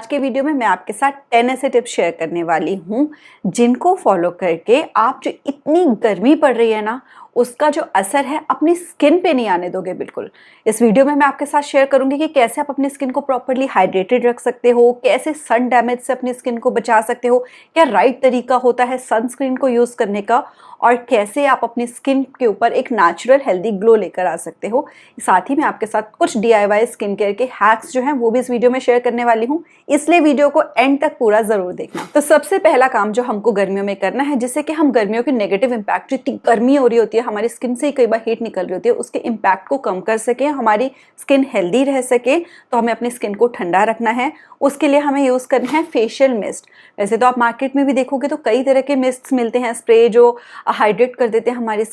के वीडियो में मैं आपके साथ 10 ऐसे टिप्स शेयर करने वाली हूँ जिनको फॉलो करके आप जो इतनी गर्मी पड़ रही है ना, उसका जो असर है अपनी स्किन पे नहीं आने दोगे बिल्कुल। इस वीडियो में मैं आपके साथ शेयर करूंगी कि कैसे आप अपनी स्किन को प्रॉपर्ली हाइड्रेटेड रख सकते हो, कैसे सन डैमेज से अपनी स्किन को बचा सकते हो, क्या राइट तरीका होता है सनस्क्रीन को यूज़ करने का, और कैसे आप अपनी स्किन के ऊपर एक नेचुरल हेल्दी ग्लो लेकर आ सकते हो। साथ ही मैं आपके साथ कुछ DIY स्किन केयर के हैक्स जो हैं वो भी इस वीडियो में शेयर करने वाली हूँ, इसलिए वीडियो को एंड तक पूरा जरूर देखना। तो सबसे पहला काम जो हमको गर्मियों में करना है, जिससे कि हम गर्मियों की नेगेटिव इंपैक्ट, जितनी गर्मी हो रही होती है, हमारी स्किन से ही कई बार हीट निकल रही होती है, उसके इंपैक्ट को कम कर सके, हमारी स्किन हेल्दी रह सके, तो हमें अपनी स्किन को ठंडा रखना है। उसके लिए हमें यूज करना है फेशियल मिस्ट। वैसे तो आप मार्केट में भी देखोगे तो कई तरह के मिस्ट्स मिलते हैं, स्प्रे जो हाइड्रेट कर देते हैं हमारी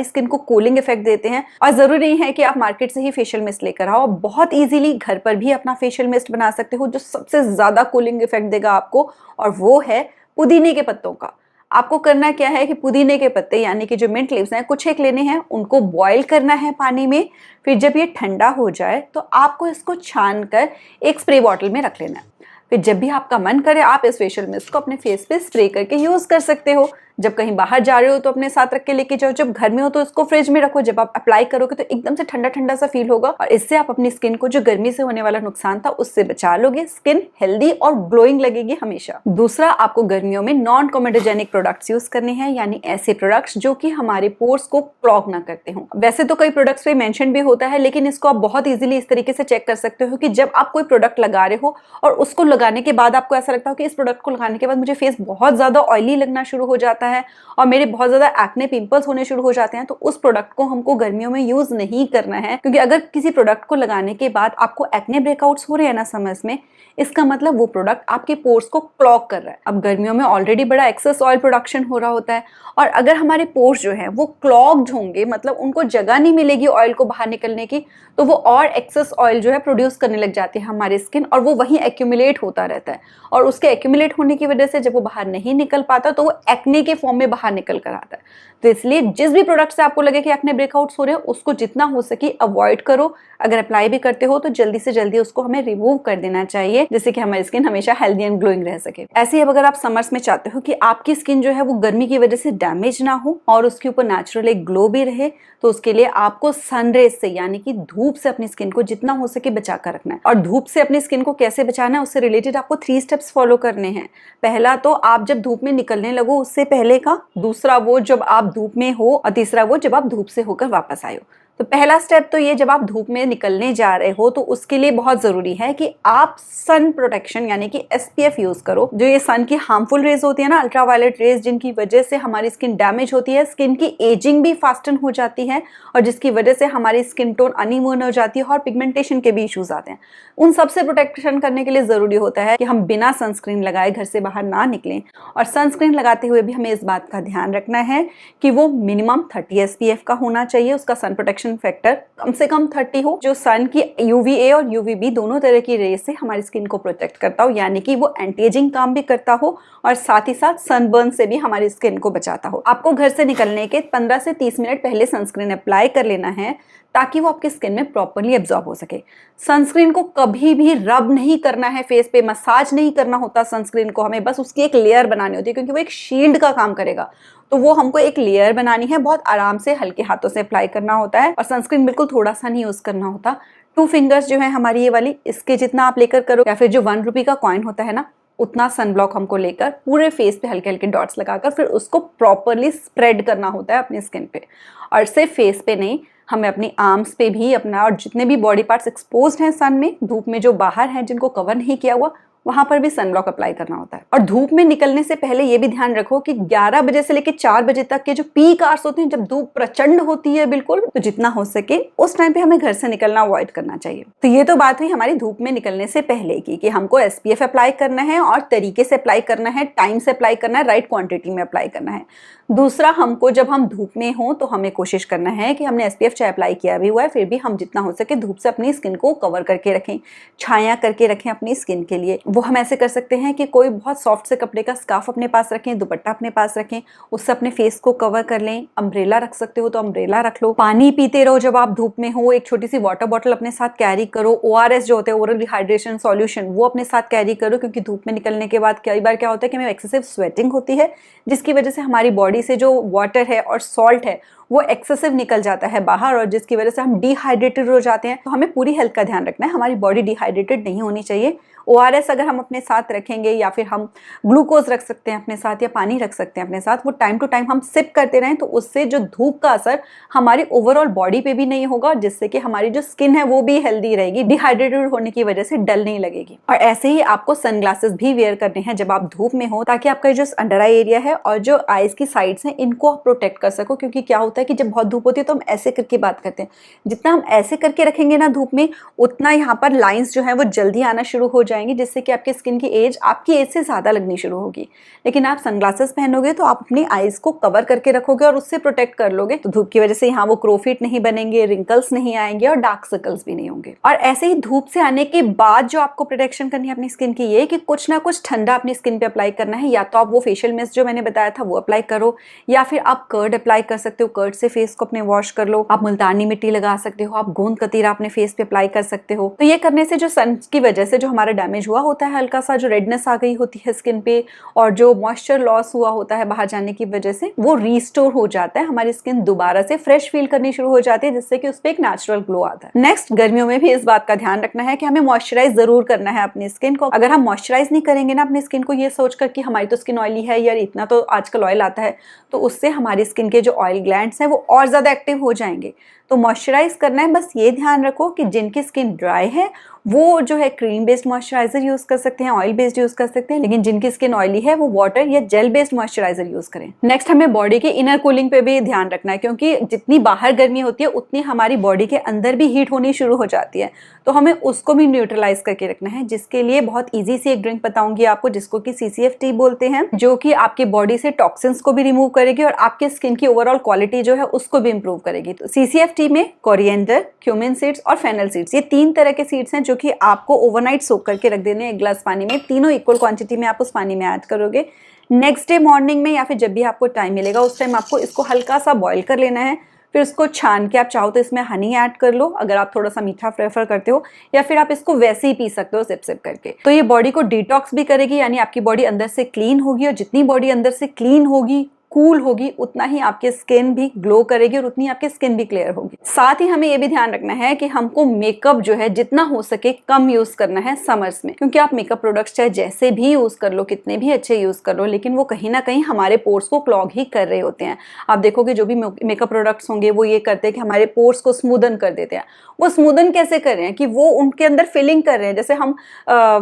स्किन को कूलिंग इफेक्ट देते हैं। और जरूरी नहीं है कि आप मार्केट से ही फेशियल मिस्ट लेकर आओ, बहुत इजीली घर पर भी अपना फेशियल मिस्ट बना सकते हो जो सबसे ज्यादा कूलिंग इफेक्ट देगा आपको, और वो है पुदीने के पत्तों का। आपको करना क्या है कि पुदीने के पत्ते यानी कि जो मिंट लीव्स हैं कुछ एक लेने हैं, उनको बॉईल करना है पानी में। फिर जब ये ठंडा हो जाए तो आपको इसको छान कर एक स्प्रे बॉटल में रख लेना है। फिर जब भी आपका मन करे आप इस फेशियल मिस्ट को अपने फेस पे स्प्रे करके यूज कर सकते हो। जब कहीं बाहर जा रहे हो तो अपने साथ रख के लेके जाओ, जब घर में हो तो इसको फ्रिज में रखो। जब आप अप्लाई करोगे तो एकदम से ठंडा ठंडा सा फील होगा, और इससे आप अपनी स्किन को जो गर्मी से होने वाला नुकसान था उससे बचा लोगे। स्किन हेल्दी और ग्लोइंग लगेगी हमेशा। दूसरा, आपको गर्मियों में नॉन कोमेडोजेनिक प्रोडक्ट्स यूज करने हैं, यानी ऐसे प्रोडक्ट्स जो कि हमारे पोर्स को क्लॉग ना करते हो। वैसे तो कई प्रोडक्ट्स पे मेंशन भी होता है, लेकिन इसको आप बहुत इजीली इस तरीके से चेक कर सकते हो कि जब आप कोई प्रोडक्ट लगा रहे हो और उसको लगाने के बाद आपको ऐसा लगता हो कि इस प्रोडक्ट को लगाने के बाद मुझे फेस बहुत ज्यादा ऑयली लगना शुरू हो जाता है और मेरे बहुत ज्यादा एक्ने पिंपल्स होने शुरू हो जाते हैं, तो उस प्रोडक्ट को हमको गर्मियों में यूज नहीं करना है। क्योंकि अगर किसी प्रोडक्ट को लगाने के बाद आपको एक्ने ब्रेकआउट्स हो रहे हैं ना समर्स में, इसका मतलब वो प्रोडक्ट आपके पोर्स को क्लॉग कर रहा है। अब गर्मियों में ऑलरेडी बड़ा एक्सेस ऑयल प्रोडक्शन हो रहा होता है, और अगर हमारे पोर्स जो है वो क्लॉग्ड होंगे, मतलब उनको जगह नहीं मिलेगी ऑयल को बाहर निकलने की, तो वो और एक्सेस ऑयल जो है प्रोड्यूस करने लग जाती है हमारी स्किन, और वो वहीं एक्यूमुलेट होता रहता है। और उसके एक्यूमुलेट होने की वजह से जब वो बाहर नहीं निकल पाता तो वो एक्ने के फॉर्म में बाहर निकल कर आता है। तो इसलिए जिस भी प्रोडक्ट से आपको लगे कि एक्ने ब्रेकआउट्स हो रहे हैं, उसको जितना हो सके अवॉइड करो। अगर अप्लाई भी करते हो तो जल्दी से जल्दी उसको हमें रिमूव कर देना चाहिए, जिससे कि हमारी स्किन हमेशा हेल्दी एंड ग्लोइंग रह सके। ऐसे ही अब अगर आप समर्स में चाहते हो कि आपकी स्किन जो है वो गर्मी की वजह से डैमेज ना हो और उसके ऊपर नेचुरल एक ग्लो भी रहे, तो उसके लिए आपको सनरेज से यानी कि धूप से अपनी स्किन को जितना हो सके बचा कर रखना है। और धूप से अपनी स्किन को कैसे बचाना है, उससे रिलेटेड आपको 3 स्टेप्स फॉलो करने हैं। पहला तो आप जब धूप में निकलने लगो उससे पहले का, दूसरा वो जब आप धूप में हो, और तीसरा वो जब आप धूप से होकर वापस आए हो। तो पहला स्टेप तो ये, जब आप धूप में निकलने जा रहे हो तो उसके लिए बहुत जरूरी है कि आप सन प्रोटेक्शन यानी कि SPF यूज करो। जो ये सन की हार्मफुल रेज होती है ना, अल्ट्रावायलेट रेज, जिनकी वजह से हमारी स्किन डैमेज होती है, स्किन की एजिंग भी फास्टन हो जाती है, और जिसकी वजह से हमारी स्किन टोन अनइवन हो जाती है और पिगमेंटेशन के भी इश्यूज आते हैं। उन सबसे प्रोटेक्शन करने के लिए जरूरी होता है कि हम बिना सनस्क्रीन लगाए घर से बाहर ना निकलें। और सनस्क्रीन लगाते हुए भी हमें इस बात का ध्यान रखना है कि वो मिनिमम 30 SPF का होना चाहिए, उसका सन प्रोटेक्शन फैक्टर कम से कम 30 हो, जो सन की UVA और UVB दोनों तरह की रेस से हमारी स्किन को प्रोटेक्ट करता हो, यानी कि वो एंटी एजिंग काम भी करता हो और साथ ही साथ सनबर्न से भी हमारी स्किन को बचाता हो। आपको घर से निकलने के 15 से 30 मिनट पहले सनस्क्रीन अप्लाई कर लेना है, ताकि वो आपकी स्किन में प्रॉपर्ली एब्जॉर्ब हो सके। सनस्क्रीन को कभी भी रब नहीं करना है, फेस पे मसाज नहीं करना होता सनस्क्रीन को, हमें बस उसकी एक लेयर बनानी होती है, क्योंकि वो एक शील्ड का काम करेगा। तो वो हमको एक लेयर बनानी है, बहुत आराम से हल्के हाथों से अप्लाई करना होता है, और सनस्क्रीन बिल्कुल थोड़ा सा नहीं यूज करना होता। 2 फिंगर्स जो है हमारी ये वाली, इसके जितना आप लेकर करो, या फिर जो 1 रुपये का कॉइन होता है ना, उतना सनब्लॉक हमको लेकर पूरे फेस पे हल्के हल्के डॉट्स लगाकर फिर उसको प्रॉपरली स्प्रेड करना होता है अपनी स्किन पे। और सिर्फ फेस पे नहीं, हमें अपनी आर्म्स पे भी अपना, और जितने भी बॉडी पार्ट्स एक्सपोज्ड हैं सन में, धूप में जो बाहर हैं, जिनको कवर नहीं किया हुआ, वहां पर भी सनब्लॉक अप्लाई करना होता है। और धूप में निकलने से पहले ये भी ध्यान रखो कि 11 बजे से लेकर 4 बजे तक के जो पीक आवर्स होते हैं, जब धूप प्रचंड होती है बिल्कुल, तो जितना हो सके उस टाइम पे हमें घर से निकलना अवॉइड करना चाहिए। तो ये तो बात हुई हमारी धूप में निकलने से पहले की, कि हमको SPF अप्लाई करना है और तरीके से अप्लाई करना है, टाइम से अप्लाई करना है, राइट क्वांटिटी में अप्लाई करना है। दूसरा, हमको जब हम धूप में हो तो हमें कोशिश करना है कि हमने SPF चाहे अप्लाई किया भी हुआ है, फिर भी हम जितना हो सके धूप से अपनी स्किन को कवर करके रखें, छाया करके रखें अपनी स्किन के लिए। वो हम ऐसे कर सकते हैं कि कोई बहुत सॉफ्ट से कपड़े का स्कार्फ अपने पास रखें, दुपट्टा अपने पास रखें, उससे अपने फेस को कवर कर लें। अम्ब्रेला रख सकते हो तो अम्ब्रेला रख लो। पानी पीते रहो जब आप धूप में हो। एक छोटी सी वाटर बॉटल अपने साथ कैरी करो। ORS जो होते हैं, ओरल रिहाइड्रेशन सॉल्यूशन, वो अपने साथ कैरी करो, क्योंकि धूप में निकलने के बाद कई बार क्या होता है कि हमें एक्सेसिव स्वेटिंग होती है, जिसकी वजह से हमारी बॉडी से जो वाटर है और सॉल्ट है वो एक्सेसिव निकल जाता है बाहर, और जिसकी वजह से हम डिहाइड्रेटेड हो जाते हैं। तो हमें पूरी हेल्थ का ध्यान रखना है, हमारी बॉडी डिहाइड्रेटेड नहीं होनी चाहिए। ORS अगर हम अपने साथ रखेंगे, या फिर हम ग्लूकोज रख सकते हैं अपने साथ, या पानी रख सकते हैं अपने साथ, वो टाइम टू टाइम हम सिप करते रहें, तो उससे जो धूप का असर हमारी ओवरऑल बॉडी पे भी नहीं होगा, जिससे कि हमारी जो स्किन है वो भी हेल्दी रहेगी, डिहाइड्रेटेड होने की वजह से डल नहीं लगेगी। और ऐसे ही आपको सनग्लासेस भी वेयर करने हैं जब आप धूप में हो, ताकि आपका जो अंडर आई एरिया है और जो आईज की साइड्स हैं इनको आप प्रोटेक्ट कर सको। क्योंकि क्या होता है कि जब बहुत धूप होती है तो हम ऐसे करके बात करते हैं, जितना हम ऐसे करके रखेंगे ना धूप में, उतना यहाँ पर लाइंस जो है वो जल्दी आना शुरू हो जाएंगी, जिससे कि आपकी स्किन की एज आपकी एज से ज्यादा लगनी शुरू होगी। लेकिन आप सनग्लासेस पहनोगे तो आप अपनी आईज को कवर करके रखोगे और उससे प्रोटेक्ट कर लोगे, तो धूप की वजह से यहाँ वो क्रोफिट नहीं बनेंगे, रिंकल्स नहीं आएंगे और डार्क सर्कल्स भी नहीं होंगे। और ऐसे ही धूप से आने के बाद जो आपको प्रोटेक्शन करनी है अपनी स्किन की, ये कि कुछ ना कुछ ठंडा अपनी स्किन पे अप्लाई करना है। या तो आप वो फेशियल मिस्ट जो मैंने बताया था वो अप्लाई करो, या फिर आप कर्ड अप्लाई कर सकते हो, कर्ड से फेस को अपने वॉश कर लो। आप मुल्तानी मिट्टी लगा सकते हो, आप गोंद कतीरा अपने फेस पे अप्लाई कर सकते हो। तो ये करने से जो सन की वजह से जो हमारा डैमेज हुआ होता है, हल्का सा जो रेडनेस आ गई होती है स्किन पे, और जो मॉइस्चर लॉस हुआ होता है बाहर जाने की वजह से, वो रीस्टोर हो जाता है। हमारी स्किन दोबारा से फ्रेश फील करनी शुरू हो जाती है, जिससे कि उस पर एक नेचुरल ग्लो आता है। नेक्स्ट, गर्मियों में भी इस बात का ध्यान रखना है कि हमें मॉइस्चराइज जरूर करना है अपनी स्किन को। अगर हम मॉइस्चराइज नहीं करेंगे ना अपनी स्किन को, ये सोचकर कि हमारी तो स्किन ऑयली है यार, इतना तो आजकल ऑयल आता है, तो उससे हमारी स्किन के जो ऑयल ग्लैंड्स हैं वो और ज्यादा एक्टिव हो जाएंगे। तो मॉइस्चराइज करना है, बस ये ध्यान रखो कि जिनकी स्किन ड्राई है वो जो है क्रीम बेस्ड मॉइस्चराइजर यूज कर सकते हैं, ऑयल बेस्ड यूज कर सकते हैं, लेकिन जिनकी स्किन ऑयली है वो वाटर या जेल बेस्ड मॉइस्चराइजर यूज करें। नेक्स्ट, हमें बॉडी के इनर कूलिंग पे भी ध्यान रखना है, क्योंकि जितनी बाहर गर्मी होती है उतनी हमारी बॉडी के अंदर भी हीट होनी शुरू हो जाती है, तो हमें उसको भी न्यूट्रलाइज करके रखना है। जिसके लिए बहुत ईजी सी एक ड्रिंक बताऊंगी आपको, जिसको कि CCF टी बोलते हैं, जो कि आपकी बॉडी से टॉक्सिन्स को भी रिमूव करेगी और आपके स्किन की ओवरऑल क्वालिटी जो है उसको भी इंप्रूव करेगी। तो CCF टी में कोरिएंडर, क्यूमिन सीड्स और फेनल सीड्स, ये 3 तरह के सीड्स हैं जो कि आपको ओवरनाइट सोक करके रख देने हैं एक ग्लास पानी में। तीनों इक्वल क्वांटिटी में आप उस पानी में ऐड करोगे। नेक्स्ट डे मॉर्निंग में या फिर जब भी आपको टाइम मिलेगा उस टाइम आपको इसको हल्का सा बॉईल कर लेना है। फिर उसको छान के आप चाहो तो इसमें हनी ऐड कर लो, अगर आप थोड़ा सा मीठा प्रेफर करते हो, या फिर आप इसको वैसे ही पी सकते हो सिप सिप करके। तो ये बॉडी को डिटॉक्स भी करेगी, यानी आपकी बॉडी अंदर से क्लीन होगी, और जितनी बॉडी अंदर से क्लीन होगी, कूल होगी, उतना ही आपकी स्किन भी ग्लो करेगी और उतनी आपकी स्किन भी क्लियर होगी। साथ ही हमें ये भी ध्यान रखना है कि हमको मेकअप जो है जितना हो सके कम यूज करना है समर्स में, क्योंकि आप मेकअप प्रोडक्ट्स चाहे जैसे भी यूज कर लो, कितने भी अच्छे यूज कर लो, लेकिन वो कहीं ना कहीं हमारे पोर्स को क्लॉग ही कर रहे होते हैं। आप देखोगे जो भी मेकअप प्रोडक्ट्स होंगे वो ये करते हैं कि हमारे पोर्स को स्मूदन कर देते हैं। वो स्मूदन कैसे कर रहे हैं कि वो उनके अंदर फिलिंग कर रहे हैं। जैसे हम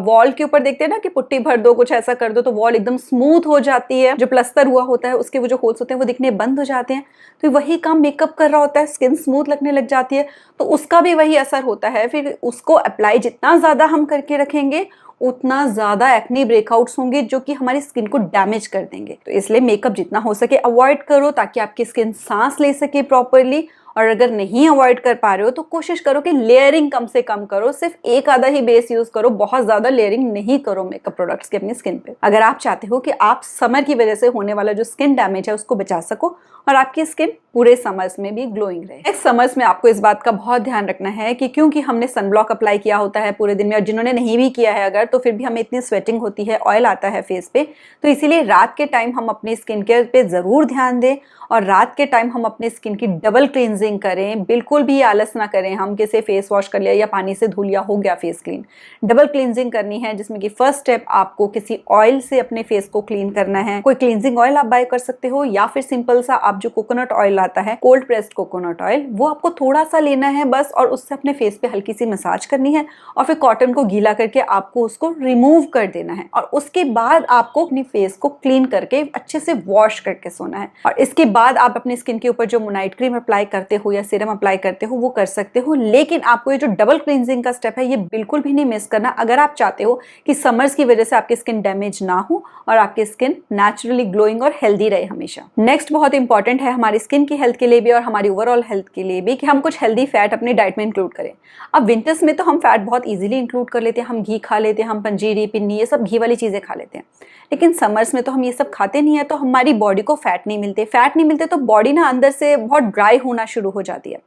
वॉल के ऊपर देखते हैं ना कि पुट्टी भर दो, कुछ ऐसा कर दो तो वॉल एकदम स्मूथ हो जाती है, जो प्लस्तर हुआ होता है उसके वो जो होल्स होते हैं वो दिखने बंद हो जाते हैं। तो वही काम मेकअप कर रहा होता है, स्किन स्मूथ लगने लग जाती है, तो उसका भी वही असर होता है। फिर उसको अप्लाई जितना ज्यादा हम करके रखेंगे उतना ज्यादा एक्ने ब्रेकआउट्स होंगे जो कि हमारी स्किन को डैमेज कर देंगे। तो इसलिए मेकअप जितना हो सके अवॉइड करो, ताकि आपकी स्किन सांस ले सके प्रॉपरली। और अगर नहीं अवॉइड कर पा रहे हो तो कोशिश करो कि लेयरिंग कम से कम करो, सिर्फ एक आधा ही बेस यूज करो, बहुत ज्यादा लेयरिंग नहीं करो मेकअप प्रोडक्ट्स की अपनी स्किन पे। अगर आप चाहते हो कि आप समर की वजह से होने वाला जो स्किन डैमेज है उसको बचा सको और आपकी स्किन पूरे समर्स में भी ग्लोइंग रहे। नेक्स्ट, समर्स में आपको इस बात का बहुत ध्यान रखना है कि क्योंकि हमने सनब्लॉक अप्लाई किया होता है पूरे दिन में, और जिन्होंने नहीं भी किया है अगर, तो फिर भी हमें इतनी स्वेटिंग होती है, ऑयल आता है फेस पे, तो इसीलिए रात के टाइम हम अपनी स्किन केयर पे जरूर ध्यान दें और रात के टाइम हम अपने स्किन की डबल क्लींजिंग करें। बिल्कुल भी आलस ना करें हम कैसे फेस वॉश कर लिया या पानी से धो लिया, हो गया फेस क्लीन। डबल क्लींजिंग करनी है, जिसमें कि फर्स्ट स्टेप आपको किसी ऑयल से अपने फेस को क्लीन करना है। कोई क्लींजिंग ऑयल आप बाय कर सकते हो, या फिर सिंपल सा आप जो कोकोनट ऑयल आता है, कोल्ड प्रेस्ड कोकोनट ऑयल, वो आपको थोड़ा सा लेना है बस, और उससे अपने फेस पे हल्की सी मसाज करनी है और फिर कॉटन को गीला करके आपको उसको रिमूव कर देना है। और उसके बाद आपको अपनी फेस को क्लीन करके अच्छे से वॉश करके सोना है। और इसके बाद आप अपनी स्किन के ऊपर जो नाइट क्रीम अप्लाई करते हो या सीरम अप्लाई करते हो वो कर सकते हो, लेकिन आपको ये जो डबल क्लींजिंग का स्टेप है ये बिल्कुल भी नहीं मिस करना, अगर आप चाहते हो कि समर्स की वजह से आपकी स्किन डैमेज ना हो और आपकी स्किन नेचुरली ग्लोइंग और हेल्दी रहे हमेशा। नेक्स्ट बहुत इंपॉर्टेंट है हमारी स्किन की हेल्थ के लिए भी और हमारी ओवरऑल हेल्थ के लिए भी कि हम कुछ हेल्दी फैट अपनी डाइट में इंक्लूड करें। अब विंटर्स में तो हम फैट बहुत इजीली इंक्लूड कर लेते हैं, हम घी खा लेते हैं, हम पंजीरी पिन्नी ये सब घी वाली चीज़ें खा लेते हैं। लेकिन समर्स में तो हम ये सब खाते नहीं है, तो हमारी बॉडी को फैट नहीं मिलते तो बॉडी ना अंदर से बहुत ड्राई होना शुरू हो जाती है।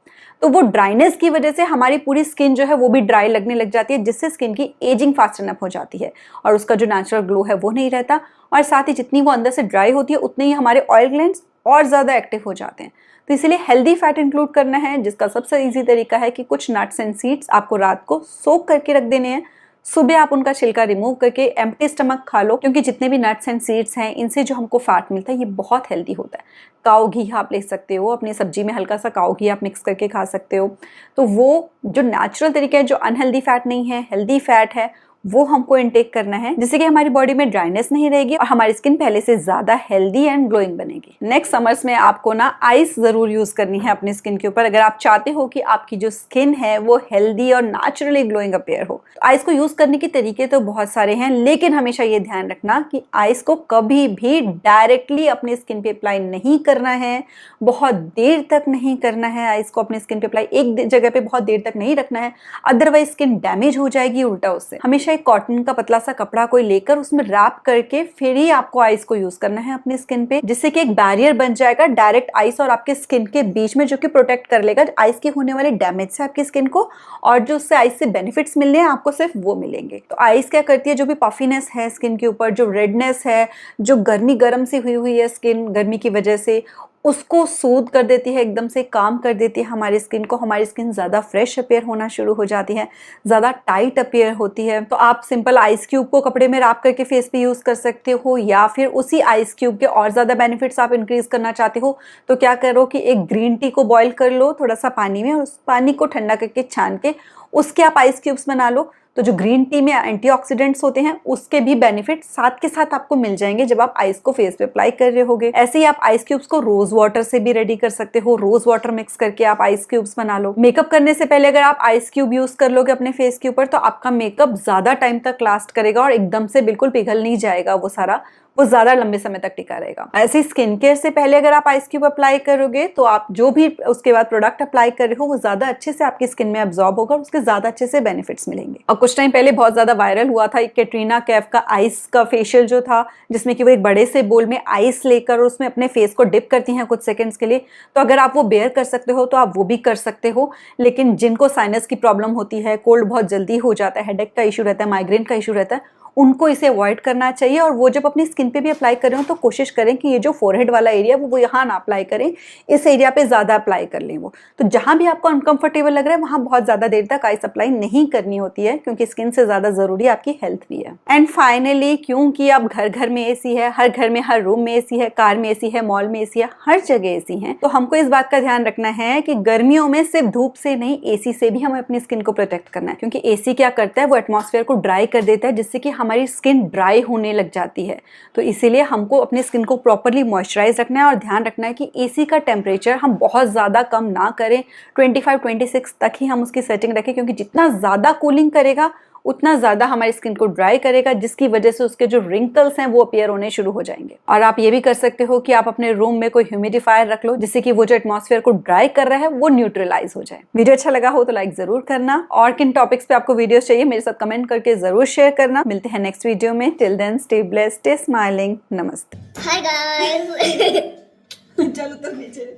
तो वो ड्राइनेस की वजह से हमारी पूरी स्किन जो है वो भी ड्राई लगने लग जाती है, जिससे स्किन की एजिंग फास्ट इनफ हो जाती है और उसका जो नेचुरल ग्लो है वो नहीं रहता। और साथ ही जितनी वो अंदर से ड्राई होती है उतने ही हमारे ऑयल ग्लैंड्स और ज़्यादा एक्टिव हो जाते हैं। तो इसीलिए हेल्दी फैट इंक्लूड करना है, जिसका सबसे ईजी तरीका है कि कुछ नट्स एंड सीड्स आपको रात को सोक करके रख देने हैं, सुबह आप उनका छिलका रिमूव करके एम्प्टी स्टमक खा लो, क्योंकि जितने भी नट्स एंड सीड्स हैं इनसे जो हमको फैट मिलता है ये बहुत हेल्दी होता है। काऊ घी आप ले सकते हो, अपनी सब्जी में हल्का सा काऊ घी आप मिक्स करके खा सकते हो। तो वो जो नेचुरल तरीका है, जो अनहेल्दी फैट नहीं है, हेल्दी फैट है, वो हमको इनटेक करना है, जिससे कि हमारी बॉडी में ड्राइनेस नहीं रहेगी और हमारी स्किन पहले से ज्यादा हेल्दी एंड ग्लोइंग बनेगी। नेक्स्ट समर्स में आपको ना आइस जरूर यूज करनी है अपनी स्किन के ऊपर, अगर आप चाहते हो कि आपकी जो स्किन है वो हेल्दी और नेचुरली ग्लोइंग अपीयर हो। तो आइस को यूज करने के तरीके तो बहुत सारे हैं, लेकिन हमेशा ये ध्यान रखना कि आइस को कभी भी डायरेक्टली अपनी स्किन पे अप्लाई नहीं करना है, बहुत देर तक नहीं करना है। आइस को अपनी स्किन पे अप्लाई एक जगह पे बहुत देर तक नहीं रखना है, अदरवाइज स्किन डैमेज हो जाएगी उल्टा उससे। हमेशा एक कॉटन का पतला सा कपड़ा कोई लेकर उसमें रैप करके फिर ही आपको आइस को यूज करना है अपनी स्किन पे, जिससे कि एक बैरियर बन जाएगा डायरेक्ट आइस और आपके स्किन के बीच में, जो कि प्रोटेक्ट कर लेगा आइस के होने वाले डैमेज से आपकी स्किन को, और जो उससे आइस से बेनिफिट्स मिलने हैं आपको सिर्फ वो मिलेंगे। तो आइस क्या करती है, जो भी पफिनेस है स्किन के ऊपर, जो रेडनेस है, जो गर्म सी हुई है स्किन गर्मी की वजह से, उसको सूद कर देती है, एकदम से काम कर देती है हमारी स्किन को। हमारी स्किन ज़्यादा फ्रेश अपीयर होना शुरू हो जाती है, ज़्यादा टाइट अपीयर होती है। तो आप सिंपल आइस क्यूब को कपड़े में रैप करके फेस पे यूज़ कर सकते हो, या फिर उसी आइस क्यूब के और ज़्यादा बेनिफिट्स आप इंक्रीज करना चाहते हो तो क्या करो कि एक ग्रीन टी को बॉईल कर लो थोड़ा सा पानी में, और उस पानी को ठंडा करके छान के उसके आप आइस क्यूब्स बना लो। तो जो ग्रीन टी में एंटीऑक्सीडेंट्स होते हैं उसके भी बेनिफिट साथ के साथ आपको मिल जाएंगे जब आप आइस को फेस पे अप्लाई कर रहे होगे। ऐसे ही आप आइस क्यूब्स को रोज वाटर से भी रेडी कर सकते हो, रोज वाटर मिक्स करके आप आइस क्यूब्स बना लो। मेकअप करने से पहले अगर आप आइस क्यूब यूज कर लोगे अपने फेस के ऊपर तो आपका मेकअप ज्यादा टाइम तक लास्ट करेगा और एकदम से बिल्कुल पिघल नहीं जाएगा, वो ज्यादा लंबे समय तक टिका रहेगा। ऐसे स्किन केयर से पहले अगर आप आइस क्यूब अप्लाई करोगे तो आप जो भी उसके बाद प्रोडक्ट अप्लाई कर रहे हो वो ज्यादा अच्छे से आपकी स्किन में अब्सॉर्ब होगा और उसके ज्यादा अच्छे से बेनिफिट्स मिलेंगे। और कुछ टाइम पहले बहुत ज्यादा वायरल हुआ था एक कैटरीना कैफ का आइस का फेशियल जो था, जिसमें कि वो एक बड़े से बोल में आइस लेकर उसमें अपने फेस को डिप करती हैं कुछ सेकंड्स के लिए। तो अगर आप वो बेयर कर सकते हो तो आप वो भी कर सकते हो, लेकिन जिनको साइनस की प्रॉब्लम होती है, कोल्ड बहुत जल्दी हो जाता है, हेडेक का इशू रहता है, माइग्रेन का इशू रहता है, उनको इसे अवॉइड करना चाहिए। और वो जब अपनी स्किन पे भी अप्लाई कर रहे हो तो कोशिश करें कि ये जो फोरहेड वाला एरिया वो यहाँ ना अप्लाई करें, इस एरिया पे ज़्यादा अप्लाई कर लें वो। तो जहाँ भी आपको अनकंफर्टेबल लग रहा है वहाँ बहुत ज़्यादा देर तक आइस अप्लाई नहीं करनी होती है, क्योंकि स्किन से ज़्यादा ज़रूरी आपकी हेल्थ भी है। एंड फाइनली, क्योंकि अब घर घर में एसी है, हर घर में हर रूम में एसी है, कार में एसी है, मॉल में एसी है, हर जगह एसी है, तो हमको इस बात का ध्यान रखना है कि गर्मियों में सिर्फ धूप से नहीं, एसी से भी हमें अपनी स्किन को प्रोटेक्ट करना है। क्योंकि एसी क्या करता है, वो एटमॉस्फेयर को ड्राई कर देता है, जिससे कि हमारी स्किन ड्राई होने लग जाती है। तो इसीलिए हमको अपने स्किन को प्रॉपर्ली मॉइस्चराइज रखना है और ध्यान रखना है कि एसी का टेम्परेचर हम बहुत ज़्यादा कम ना करें, 25-26 तक ही हम उसकी सेटिंग रखें, क्योंकि जितना ज़्यादा कूलिंग करेगा उतना ज़्यादा हमारी स्किन को ड्राई करेगा, जिसकी वजह से उसके जो रिंकल्स हैं वो अपीयर होने शुरू हो जाएंगे। और आप ये भी कर सकते हो कि आप अपने रूम में कोई ह्यूमिडिफायर रख लो, जिससे कि वो जो एटमॉस्फेयर को ड्राई कर रहा है वो न्यूट्रलाइज हो जाए। वीडियो अच्छा लगा हो तो लाइक जरूर करना, और किन टॉपिक्स पे आपको वीडियोस चाहिए मेरे साथ कमेंट करके जरूर शेयर करना। मिलते हैं नेक्स्ट वीडियो में। Till then stay blessed, stay smiling, नमस्ते। Hi guys. चलो तो नीचे